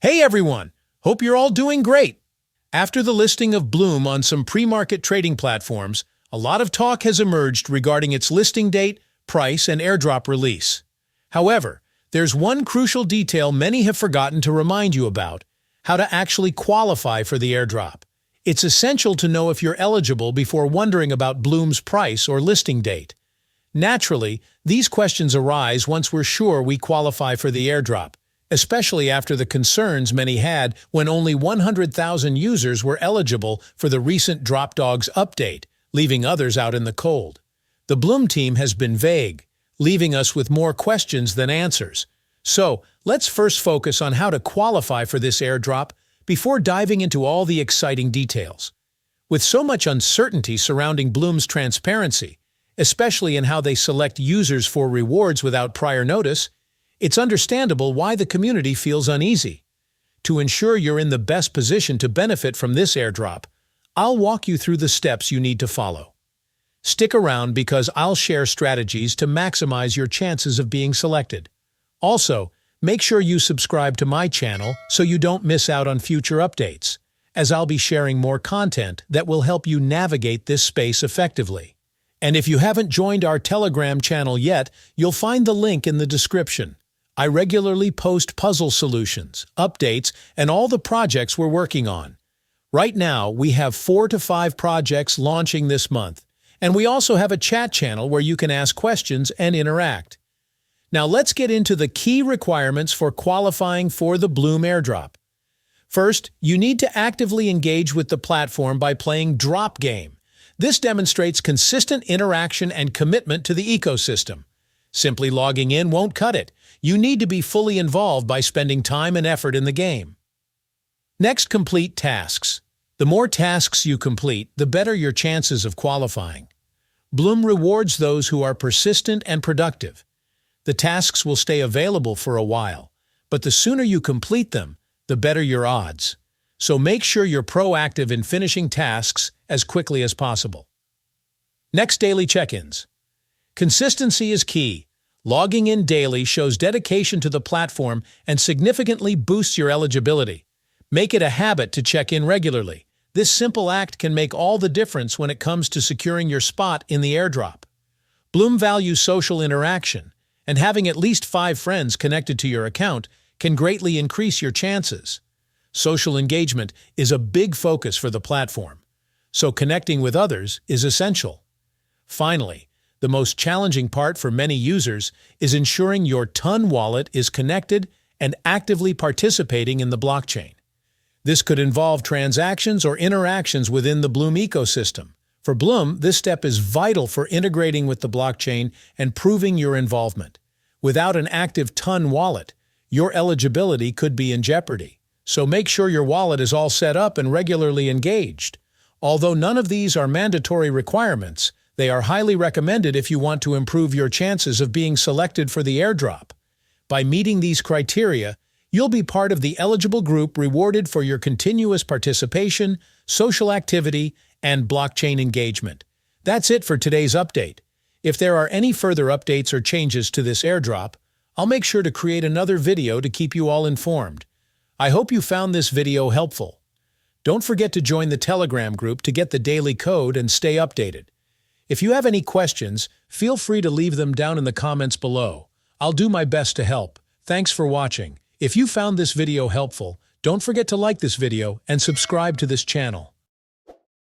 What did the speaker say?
Hey everyone! Hope you're all doing great! After the listing of Blum on some pre-market trading platforms, a lot of talk has emerged regarding its listing date, price, and airdrop release. However, there's one crucial detail many have forgotten to remind you about: how to actually qualify for the airdrop. It's essential to know if you're eligible before wondering about Blum's price or listing date. Naturally, these questions arise once we're sure we qualify for the airdrop, especially after the concerns many had when only 100,000 users were eligible for the recent Drop Dogs update, leaving others out in the cold. The Blum team has been vague, leaving us with more questions than answers. So, let's first focus on how to qualify for this airdrop before diving into all the exciting details. With so much uncertainty surrounding Blum's transparency, especially in how they select users for rewards without prior notice, it's understandable why the community feels uneasy. To ensure you're in the best position to benefit from this airdrop, I'll walk you through the steps you need to follow. Stick around because I'll share strategies to maximize your chances of being selected. Also, make sure you subscribe to my channel so you don't miss out on future updates, as I'll be sharing more content that will help you navigate this space effectively. And if you haven't joined our Telegram channel yet, you'll find the link in the description. I regularly post puzzle solutions, updates, and all the projects we're working on. Right now, we have 4 to 5 projects launching this month, and we also have a chat channel where you can ask questions and interact. Now let's get into the key requirements for qualifying for the Blum airdrop. First, you need to actively engage with the platform by playing Drop Game. This demonstrates consistent interaction and commitment to the ecosystem. Simply logging in won't cut it. You need to be fully involved by spending time and effort in the game. Next, complete tasks. The more tasks you complete, the better your chances of qualifying. Blum rewards those who are persistent and productive. The tasks will stay available for a while, but the sooner you complete them, the better your odds. So make sure you're proactive in finishing tasks as quickly as possible. Next, daily check-ins. Consistency is key. Logging in daily shows dedication to the platform and significantly boosts your eligibility. Make it a habit to check in regularly. This simple act can make all the difference when it comes to securing your spot in the airdrop. Blum values social interaction, and having at least 5 friends connected to your account can greatly increase your chances. Social engagement is a big focus for the platform, so connecting with others is essential. Finally, the most challenging part for many users is ensuring your TON wallet is connected and actively participating in the blockchain. This could involve transactions or interactions within the Blum ecosystem. For Blum, this step is vital for integrating with the blockchain and proving your involvement. Without an active TON wallet, your eligibility could be in jeopardy. So make sure your wallet is all set up and regularly engaged. Although none of these are mandatory requirements, they are highly recommended if you want to improve your chances of being selected for the airdrop. By meeting these criteria, you'll be part of the eligible group rewarded for your continuous participation, social activity, and blockchain engagement. That's it for today's update. If there are any further updates or changes to this airdrop, I'll make sure to create another video to keep you all informed. I hope you found this video helpful. Don't forget to join the Telegram group to get the daily code and stay updated. If you have any questions, feel free to leave them down in the comments below. I'll do my best to help. Thanks for watching. If you found this video helpful, don't forget to like this video and subscribe to this channel.